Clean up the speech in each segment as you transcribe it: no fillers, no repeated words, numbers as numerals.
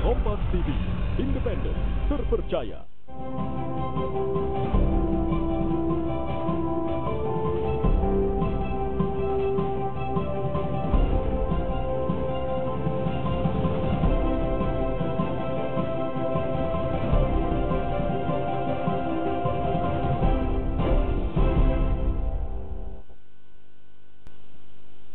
Kompas TV, independen, terpercaya.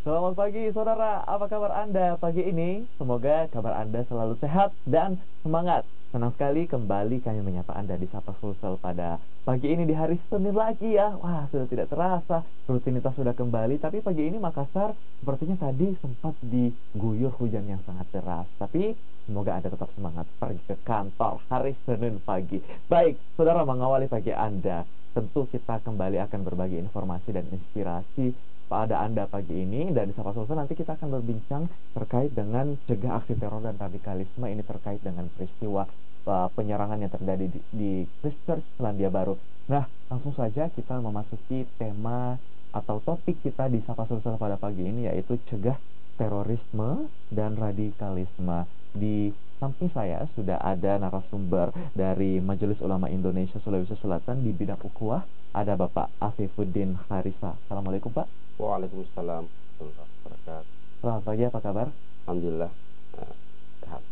Selamat pagi saudara, apa kabar Anda pagi ini? Semoga kabar Anda selalu sehat dan semangat. Senang sekali kembali kami menyapa Anda di Sapa Sulsel pada pagi ini di hari Senin lagi ya. Wah, sudah tidak terasa, rutinitas sudah kembali. Tapi pagi ini Makassar sepertinya tadi sempat diguyur hujan yang sangat deras. Tapi semoga Anda tetap semangat pergi ke kantor hari Senin pagi. Baik, saudara, mengawali pagi Anda, tentu kita kembali akan berbagi informasi dan inspirasi pada Anda pagi ini. Dan di Sapa Sulsel nanti kita akan berbincang terkait dengan cegah aksi teror dan radikalisme. Ini terkait dengan peristiwa penyerangan yang terjadi di Christchurch, Selandia Baru. Nah, langsung saja kita memasuki tema atau topik kita di Sapa Sulsel pada pagi ini, yaitu cegah terorisme dan radikalisme. Di samping saya sudah ada narasumber dari Majelis Ulama Indonesia Sulawesi Selatan di bidang ukhuwah. Ada Bapak Afifuddin Harisa. Assalamualaikum Pak. Waalaikumsalam warahmatullahi wabarakatuh. Selamat pagi, apa kabar? Alhamdulillah sehat.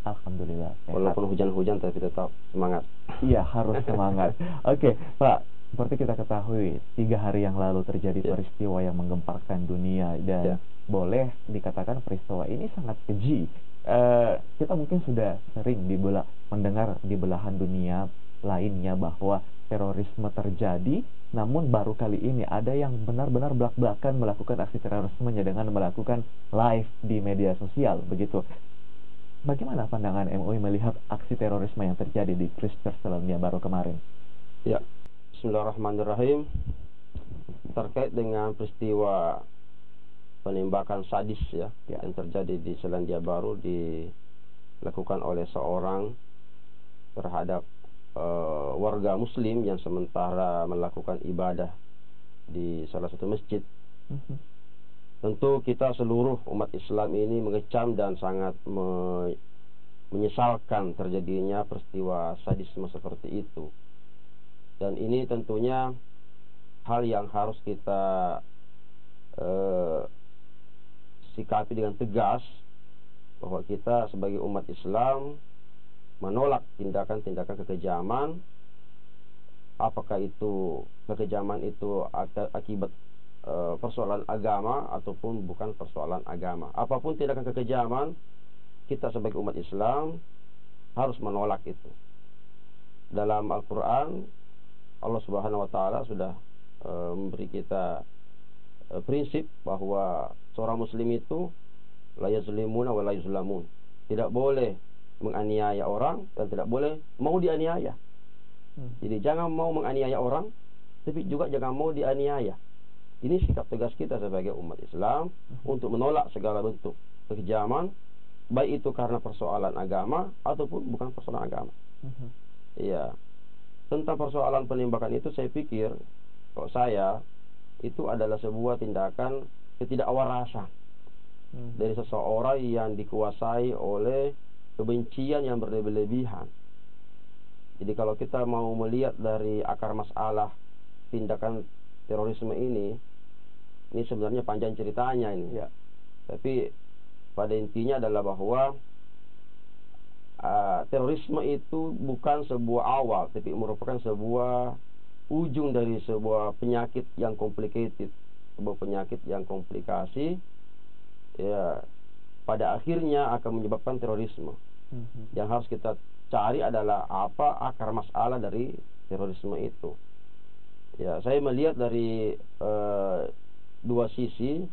Alhamdulillah sehat. Walaupun hujan-hujan tapi tetap semangat. Iya, harus semangat. Oke, Pak, seperti kita ketahui 3 hari yang lalu terjadi peristiwa yang menggemparkan dunia. Dan boleh dikatakan peristiwa ini sangat keji. Kita mungkin sudah sering mendengar di belahan dunia lainnya bahwa terorisme terjadi, namun baru kali ini ada yang benar-benar belak-belakan melakukan aksi terorismenya dengan melakukan live di media sosial, begitu. Bagaimana pandangan MUI melihat aksi terorisme yang terjadi di Christchurch, Selandia Baru kemarin? Ya, bismillahirrahmanirrahim. Terkait dengan peristiwa penembakan sadis yang terjadi di Selandia Baru dilakukan oleh seorang terhadap warga muslim yang sementara melakukan ibadah di salah satu masjid. Tentu kita seluruh umat Islam ini mengecam dan sangat menyesalkan terjadinya peristiwa sadisme seperti itu. Dan ini tentunya hal yang harus kita sikapi dengan tegas, bahwa kita sebagai umat Islam menolak tindakan-tindakan kekejaman, apakah itu kekejaman itu akibat persoalan agama ataupun bukan persoalan agama. Apapun tindakan kekejaman, kita sebagai umat Islam harus menolak itu. Dalam Al-Quran, Allah Subhanahu wa Ta'ala sudah memberi kita prinsip bahwa seorang muslim itu la yazlimuna wa la yuzlamun. Tidak boleh menganiaya orang dan tidak boleh mau dianiaya. Jadi jangan mau menganiaya orang, tapi juga jangan mau dianiaya. Ini sikap tegas kita sebagai umat Islam untuk menolak segala bentuk kekejaman, baik itu karena persoalan agama ataupun bukan persoalan agama. Iya. Tentang persoalan penembakan itu, saya pikir kalau saya itu adalah sebuah tindakan ketidakawarasan dari seseorang yang dikuasai oleh kebencian yang berlebih-lebihan. Jadi kalau kita mau melihat dari akar masalah tindakan terorisme ini sebenarnya panjang ceritanya ini. Tapi pada intinya adalah bahwa terorisme itu bukan sebuah awal, tapi merupakan sebuah ujung dari sebuah penyakit yang complicated, sebuah penyakit yang komplikasi, ya, pada akhirnya akan menyebabkan terorisme. Yang harus kita cari adalah apa akar masalah dari terorisme itu. Ya, saya melihat dari dua sisi.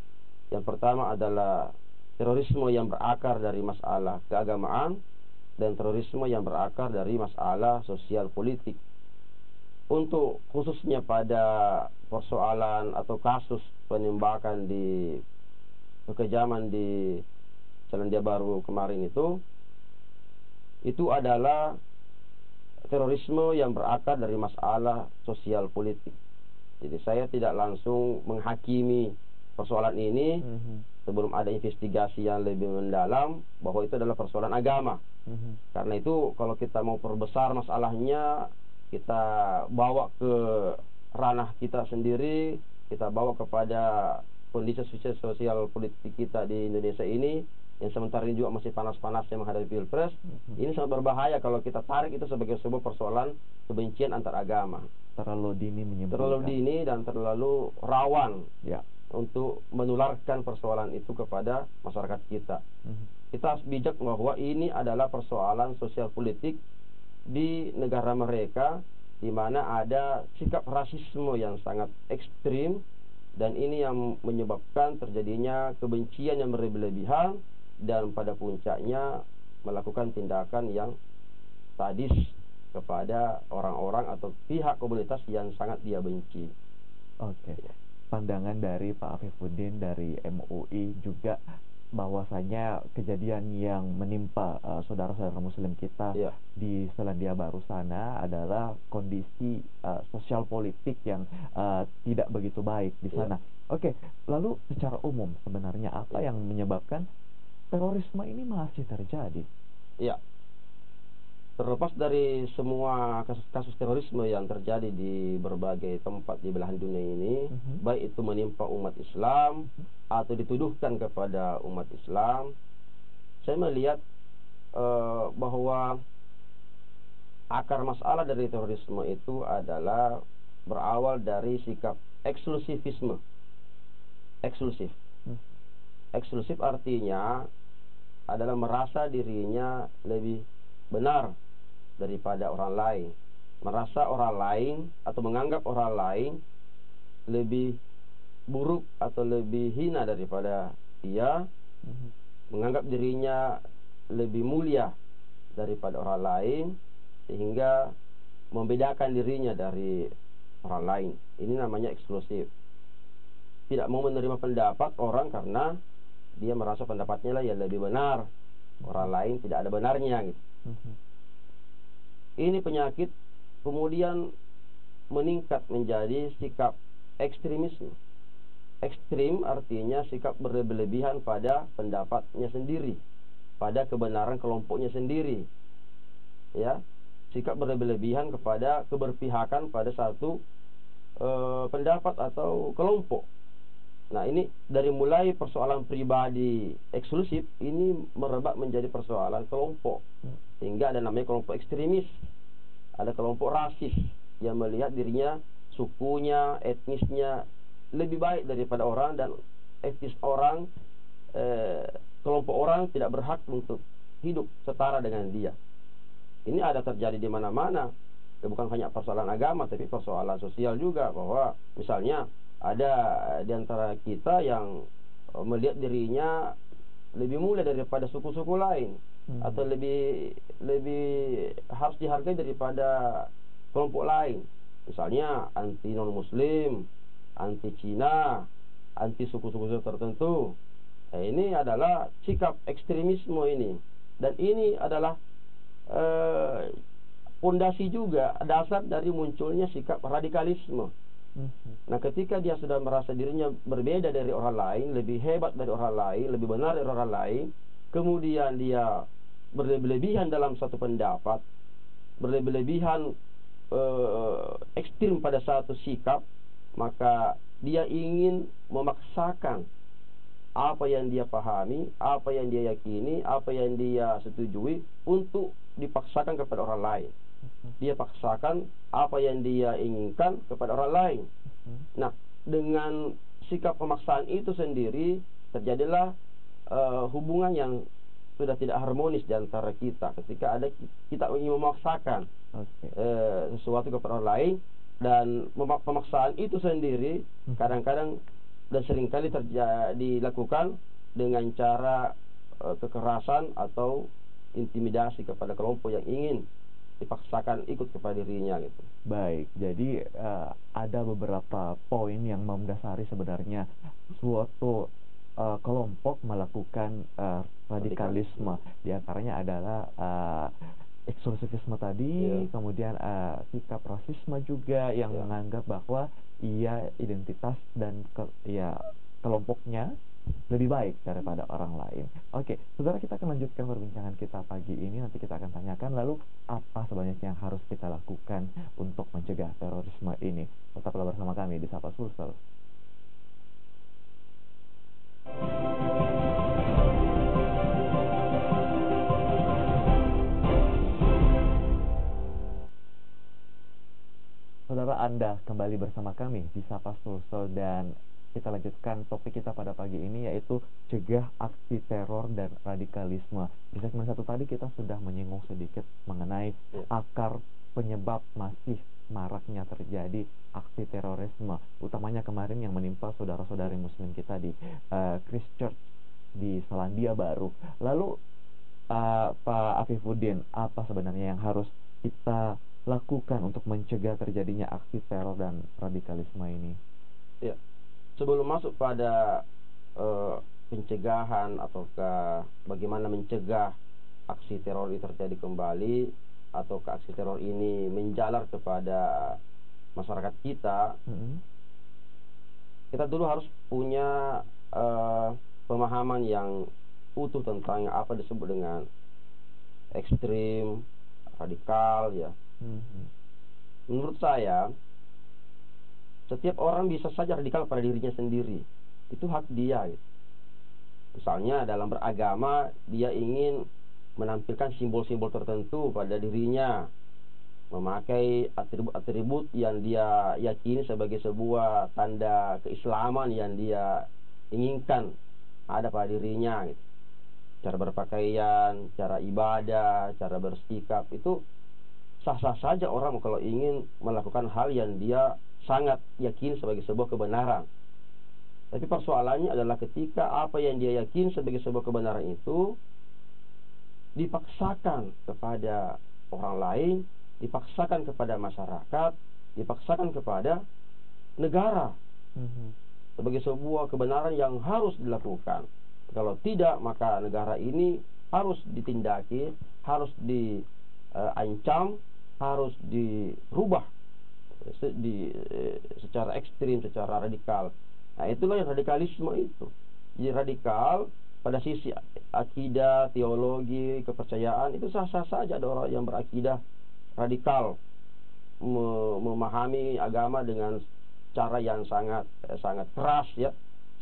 Yang pertama adalah terorisme yang berakar dari masalah keagamaan dan terorisme yang berakar dari masalah sosial politik. Untuk khususnya pada persoalan atau kasus penembakan di kekejaman di Selandia Baru kemarin itu adalah terorisme yang berakar dari masalah sosial politik. Jadi saya tidak langsung menghakimi persoalan ini sebelum ada investigasi yang lebih mendalam bahwa itu adalah persoalan agama. Karena itu kalau kita mau perbesar masalahnya, kita bawa ke ranah kita sendiri, kita bawa kepada kondisi sosial politik kita di Indonesia ini, yang sementara ini juga masih panas-panasnya menghadapi pilpres. Ini sangat berbahaya kalau kita tarik itu sebagai sebuah persoalan kebencian antar agama. Terlalu dini menyimpulkan. Terlalu dini dan terlalu rawan Ya. untuk menularkan persoalan itu kepada masyarakat kita. Kita harus bijak bahwa ini adalah persoalan sosial politik di negara mereka, di mana ada sikap rasisme yang sangat ekstrim, dan ini yang menyebabkan terjadinya kebencian yang berlebihan, dan pada puncaknya melakukan tindakan yang sadis kepada orang-orang atau pihak komunitas yang sangat dia benci. Oke. Pandangan dari Pak Afifuddin dari MUI juga bahwasanya kejadian yang menimpa saudara-saudara muslim kita di Selandia Baru sana adalah kondisi sosial politik yang tidak begitu baik di sana. Oke, lalu secara umum sebenarnya apa yang menyebabkan terorisme ini masih terjadi? Ya. Terlepas dari semua kasus-kasus terorisme yang terjadi di berbagai tempat di belahan dunia ini, baik itu menimpa umat Islam atau dituduhkan kepada umat Islam, saya melihat bahwa akar masalah dari terorisme itu adalah berawal dari sikap eksklusifisme. Eksklusif. Eksklusif artinya adalah merasa dirinya lebih benar daripada orang lain, merasa orang lain atau menganggap orang lain lebih buruk atau lebih hina daripada dia, menganggap dirinya lebih mulia daripada orang lain, sehingga membedakan dirinya dari orang lain. Ini namanya eksklusif. Tidak mau menerima pendapat orang karena dia merasa pendapatnya lah yang lebih benar, orang lain tidak ada benarnya gitu. Ini penyakit kemudian meningkat menjadi sikap ekstremisme. Ekstrim artinya sikap berlebihan pada pendapatnya sendiri, pada kebenaran kelompoknya sendiri. Ya, sikap berlebihan kepada keberpihakan pada satu pendapat atau kelompok. Nah, ini dari mulai persoalan pribadi eksklusif ini merebak menjadi persoalan kelompok, sehingga ada namanya kelompok ekstremis, ada kelompok rasis yang melihat dirinya, sukunya, etnisnya lebih baik daripada orang, dan etnis orang, kelompok orang tidak berhak untuk hidup setara dengan dia. Ini ada terjadi di mana-mana. Bukan hanya persoalan agama, tapi persoalan sosial juga, bahwa misalnya ada di antara kita yang melihat dirinya lebih mulia daripada suku-suku lain, atau lebih harus dihargai daripada kelompok lain. Misalnya anti non-muslim, anti Cina, anti suku-suku tertentu. Ini adalah sikap ekstremisme ini, dan ini adalah pondasi juga, dasar dari munculnya sikap radikalisme. Nah, ketika dia sudah merasa dirinya berbeda dari orang lain, lebih hebat dari orang lain, lebih benar dari orang lain, kemudian dia berlebihan dalam satu pendapat, berlebihan ekstrim pada satu sikap, maka dia ingin memaksakan apa yang dia pahami, apa yang dia yakini, apa yang dia setujui untuk dipaksakan kepada orang lain. Dia paksakan apa yang dia inginkan kepada orang lain. Nah, dengan sikap pemaksaan itu sendiri terjadilah hubungan yang sudah tidak harmonis di antara kita, ketika ada kita ingin memaksakan sesuatu kepada orang lain, dan pemaksaan itu sendiri kadang-kadang dan seringkali dilakukan dengan cara kekerasan atau intimidasi kepada kelompok yang ingin dipaksakan ikut kepada dirinya gitu. Baik, jadi ada beberapa poin yang mendasari sebenarnya suatu kelompok melakukan radikalisme. Di antaranya adalah eksklusifisme tadi, kemudian sikap rasisme juga yang menganggap bahwa ia identitas dan kelompoknya lebih baik daripada orang lain. Oke, saudara, kita akan lanjutkan perbincangan kita pagi ini. Nanti kita akan tanyakan lalu apa sebenarnya yang harus kita lakukan untuk mencegah terorisme ini. Tetaplah bersama kami di Sapa Sulsel. Saudara, Anda kembali bersama kami di Sapa Sulsel, dan kita lanjutkan topik kita pada pagi ini, yaitu cegah aksi teror dan radikalisme. Di segmen 1 tadi kita sudah menyinggung sedikit mengenai akar penyebab masih maraknya terjadi aksi terorisme, utamanya kemarin yang menimpa saudara-saudari muslim kita di Christchurch di Selandia Baru. Lalu Pak Afifuddin, apa sebenarnya yang harus kita lakukan untuk mencegah terjadinya aksi teror dan radikalisme ini? Ya, sebelum masuk pada pencegahan ataukah bagaimana mencegah aksi teror ini terjadi kembali, atau aksi teror ini menjalar kepada masyarakat kita, kita dulu harus punya pemahaman yang utuh tentang apa disebut dengan ekstrim, radikal, ya. Menurut saya, setiap orang bisa saja radikal pada dirinya sendiri. Itu hak dia, gitu. Misalnya dalam beragama, dia ingin menampilkan simbol-simbol tertentu pada dirinya, memakai atribut-atribut yang dia yakini sebagai sebuah tanda keislaman yang dia inginkan ada pada dirinya, gitu. Cara berpakaian, cara ibadah, cara bersikap, itu sah-sah saja orang kalau ingin melakukan hal yang dia sangat yakin sebagai sebuah kebenaran. Tapi persoalannya adalah ketika apa yang dia yakin sebagai sebuah kebenaran itu dipaksakan kepada orang lain, dipaksakan kepada masyarakat, dipaksakan kepada negara sebagai sebuah kebenaran yang harus dilakukan. Kalau tidak, maka negara ini harus ditindaki, harus diancam, harus dirubah secara ekstrim, secara radikal. Nah, itulah yang radikalisme itu. Jadi radikal pada sisi akidah, teologi, kepercayaan, itu sah-sah saja ada orang yang berakidah radikal, memahami agama dengan cara yang sangat keras, ya.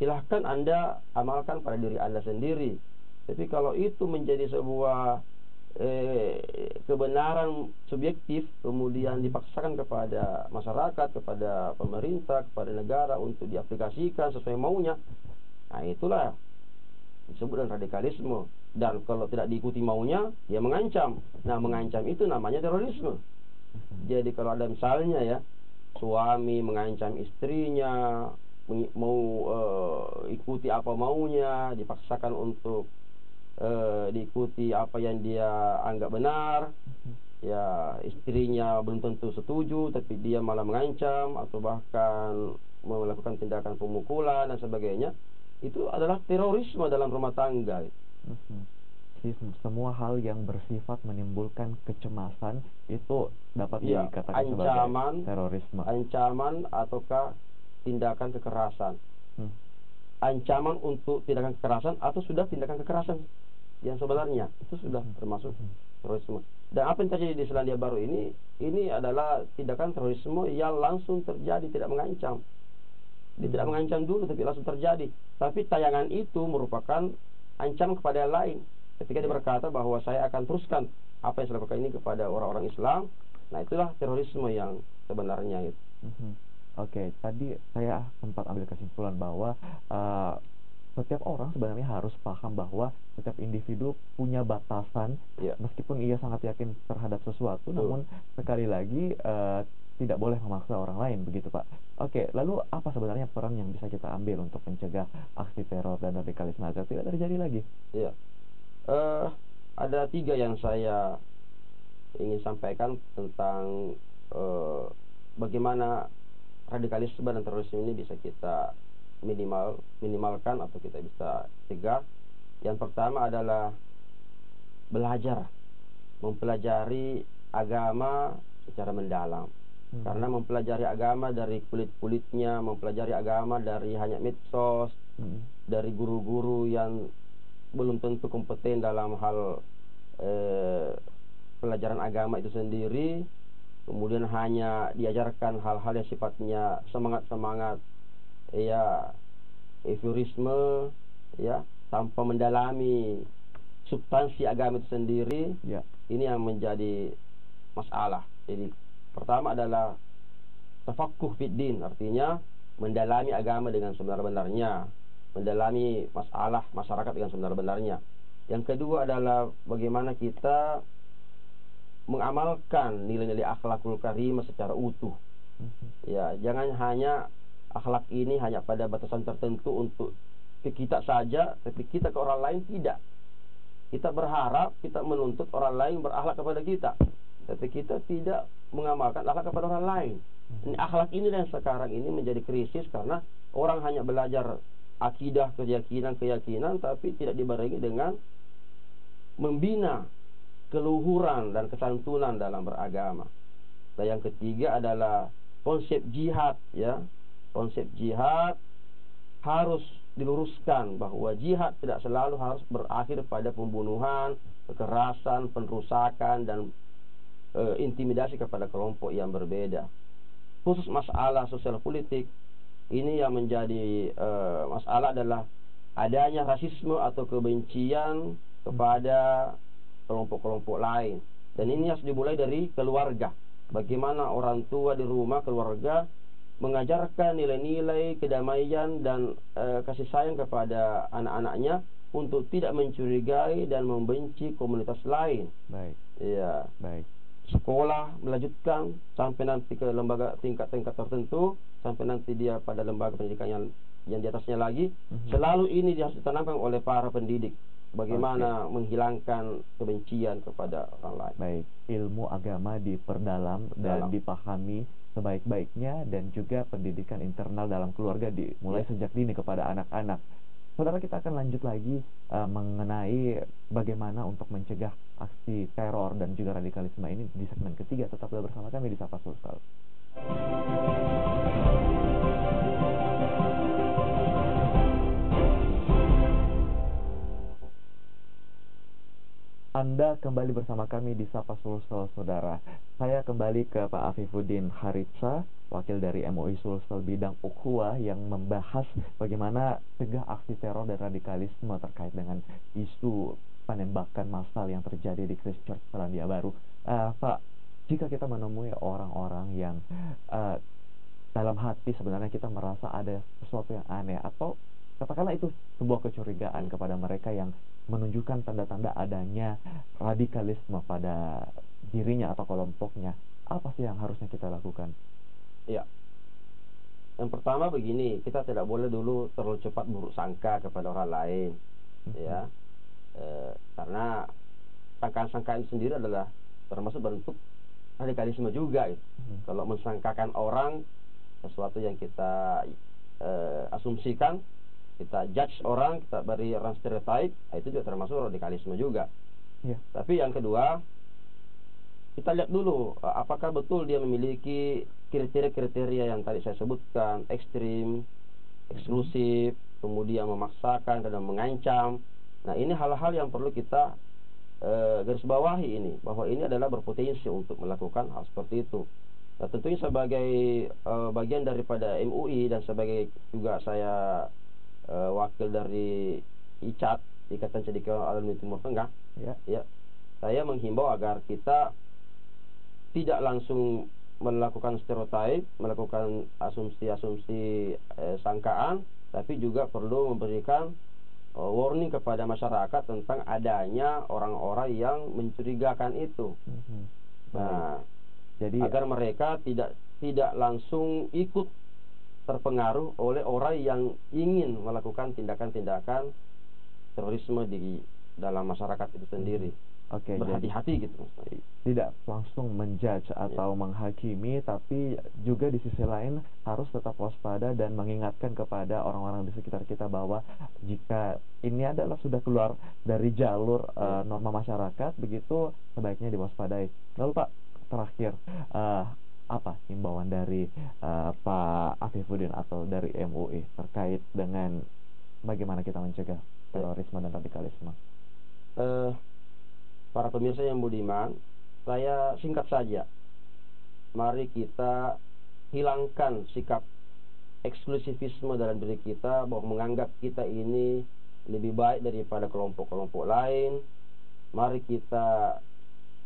Silahkan Anda amalkan pada diri Anda sendiri. Tapi kalau itu menjadi sebuah kebenaran subjektif, kemudian dipaksakan kepada masyarakat, kepada pemerintah, kepada negara untuk diaplikasikan sesuai maunya, nah itulah disebut dengan radikalisme. Dan kalau tidak diikuti maunya, dia mengancam. Nah, mengancam itu namanya terorisme. Jadi kalau ada misalnya, ya, suami mengancam istrinya, mau ikuti apa maunya, dipaksakan untuk diikuti apa yang dia anggap benar, ya, istrinya belum tentu setuju tapi dia malah mengancam atau bahkan melakukan tindakan pemukulan dan sebagainya, itu adalah terorisme dalam rumah tangga. Jadi semua hal yang bersifat menimbulkan kecemasan itu dapat dikatakan sebagai terorisme. Ancaman ataukah tindakan kekerasan, ancaman untuk tindakan kekerasan atau sudah tindakan kekerasan yang sebenarnya, itu sudah termasuk terorisme. Dan apa yang terjadi di Selandia Baru ini adalah tindakan terorisme yang langsung terjadi, tidak mengancam. Dia tidak mengancam dulu tapi langsung terjadi. Tapi tayangan itu merupakan ancaman kepada yang lain. Ketika dia berkata bahwa saya akan teruskan apa yang saya lakukan ini kepada orang-orang Islam, nah itulah terorisme yang sebenarnya itu. Oke, tadi saya sempat ambil kesimpulan bahwa setiap orang sebenarnya harus paham bahwa setiap individu punya batasan, meskipun ia sangat yakin terhadap sesuatu, namun sekali lagi tidak boleh memaksa orang lain, begitu Pak. Oke, lalu apa sebenarnya peran yang bisa kita ambil untuk mencegah aksi teror dan radikalisme agar tidak terjadi lagi? Iya, ada 3 yang saya ingin sampaikan tentang bagaimana radikalisme dan terorisme ini bisa kita minimalkan atau kita bisa cegah. Yang pertama adalah belajar, mempelajari agama secara mendalam. Karena mempelajari agama dari kulit-kulitnya, mempelajari agama dari hanya medsos, dari guru-guru yang belum tentu kompeten dalam hal pelajaran agama itu sendiri, kemudian hanya diajarkan hal-hal yang sifatnya semangat-semangat, ya, euforisme, ya, tanpa mendalami substansi agama itu sendiri. Ini yang menjadi masalah. Jadi pertama adalah tafaqquh fid din, artinya mendalami agama dengan sebenar-benarnya, mendalami masalah masyarakat dengan sebenar-benarnya. Yang kedua adalah bagaimana kita mengamalkan nilai-nilai akhlakul karimah secara utuh. Ya, jangan hanya akhlak ini hanya pada batasan tertentu untuk ke kita saja, tapi kita ke orang lain tidak. Kita berharap, kita menuntut orang lain berakhlak kepada kita, tapi kita tidak mengamalkan akhlak kepada orang lain. Ini akhlak ini dan sekarang ini menjadi krisis karena orang hanya belajar akidah, keyakinan, tapi tidak dibarengi dengan membina keluhuran dan kesantunan dalam beragama. Dan yang ketiga adalah konsep jihad, ya. Konsep jihad harus diluruskan bahwa jihad tidak selalu harus berakhir pada pembunuhan, kekerasan, perusakan dan intimidasi kepada kelompok yang berbeda. Khusus masalah sosial politik ini yang menjadi masalah adalah adanya rasisme atau kebencian kepada kelompok-kelompok lain. Dan ini harus dimulai dari keluarga. Bagaimana orang tua di rumah, keluarga mengajarkan nilai-nilai kedamaian dan kasih sayang kepada anak-anaknya untuk tidak mencurigai dan membenci komunitas lain. Baik. Ya. Baik. Sekolah melanjutkan sampai nanti ke lembaga tingkat-tingkat tertentu, sampai nanti dia pada lembaga pendidikan yang di atasnya lagi. Selalu ini harus ditanamkan oleh para pendidik. Bagaimana menghilangkan kebencian kepada orang lain. Baik, ilmu agama diperdalam dan dipahami sebaik-baiknya, dan juga pendidikan internal dalam keluarga dimulai sejak dini kepada anak-anak. Saudara, kita akan lanjut lagi mengenai bagaimana untuk mencegah aksi teror dan juga radikalisme ini di segmen ketiga. Tetaplah bersama kami di Sapa Sulsel. Anda kembali bersama kami di Sapa Sulsel, saudara. Saya kembali ke Pak Afifuddin Haritsa, wakil dari MUI Sulsel bidang ukhuwah, yang membahas bagaimana cegah aksi teror dan radikalisme terkait dengan isu penembakan massal yang terjadi di Christchurch, Selandia Baru. Pak, jika kita menemui orang-orang yang dalam hati sebenarnya kita merasa ada sesuatu yang aneh, atau katakanlah itu sebuah kecurigaan kepada mereka yang menunjukkan tanda-tanda adanya radikalisme pada dirinya atau kelompoknya, apa sih yang harusnya kita lakukan? Ya, yang pertama begini, kita tidak boleh dulu terlalu cepat buruk sangka kepada orang lain, ya, karena sangkaan-sangkaan sendiri adalah termasuk bentuk radikalisme juga. Kalau mensangkakan orang sesuatu yang kita asumsikan, kita judge orang, kita beri orang stereotype, itu juga termasuk radikalisme juga. Tapi yang kedua, kita lihat dulu apakah betul dia memiliki kriteria-kriteria yang tadi saya sebutkan, ekstrim, eksklusif, kemudian memaksakan dan mengancam. Nah, ini hal-hal yang perlu kita garis bawahi ini, bahwa ini adalah berpotensi untuk melakukan hal seperti itu. Nah, tentunya sebagai bagian daripada MUI dan sebagai juga saya wakil dari ICAT, Ikatan Cendekiawan Alumni Timur Tengah, ya, saya menghimbau agar kita tidak langsung melakukan stereotip, melakukan asumsi-asumsi sangkaan, tapi juga perlu memberikan warning kepada masyarakat tentang adanya orang-orang yang mencurigakan itu. Nah, jadi agar mereka tidak langsung ikut terpengaruh oleh orang yang ingin melakukan tindakan-tindakan terorisme di dalam masyarakat itu sendiri. Berhati-hati gitu. Tidak langsung menjudge atau menghakimi, tapi juga di sisi lain harus tetap waspada dan mengingatkan kepada orang-orang di sekitar kita bahwa jika ini adalah sudah keluar dari jalur norma masyarakat, begitu sebaiknya diwaspadai. Lalu Pak, terakhir, apa himbauan dari Pak Afifuddin atau dari MUI terkait dengan bagaimana kita mencegah terorisme dan radikalisme? Para pemirsa yang budiman, saya singkat saja. Mari kita hilangkan sikap eksklusivisme dalam diri kita, bahwa menganggap kita ini lebih baik daripada kelompok-kelompok lain. Mari kita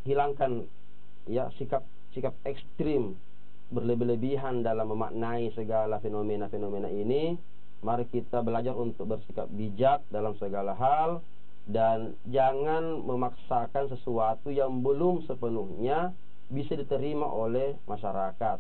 hilangkan ya sikap ekstrim, berlebih-lebihan dalam memaknai segala fenomena-fenomena ini. Mari kita belajar untuk bersikap bijak dalam segala hal, dan jangan memaksakan sesuatu yang belum sepenuhnya bisa diterima oleh masyarakat.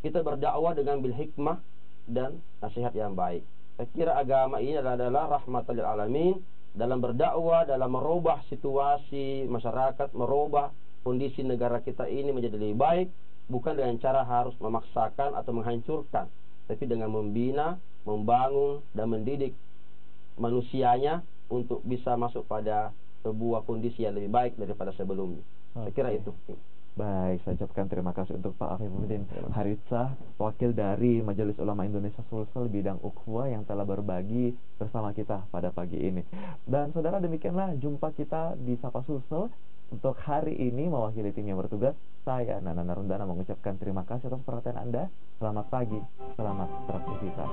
Kita berdakwah dengan bil hikmah dan nasihat yang baik. Saya kira agama ini adalah rahmatan lil alamin, dalam berdakwah, dalam merubah situasi masyarakat, merubah kondisi negara kita ini menjadi lebih baik, bukan dengan cara harus memaksakan atau menghancurkan, tapi dengan membina, membangun, dan mendidik manusianya untuk bisa masuk pada sebuah kondisi yang lebih baik daripada sebelumnya. Saya kira itu. Baik, saya ucapkan terima kasih untuk Pak Afifuddin Haritsah, wakil dari Majelis Ulama Indonesia Sulsel bidang ukhuwah, yang telah berbagi bersama kita pada pagi ini. Dan saudara, demikianlah jumpa kita di Sapa Sulsel untuk hari ini. Mewakili tim yang bertugas, saya Nana Narundana mengucapkan terima kasih atas perhatian Anda. Selamat pagi, selamat beraktivitas.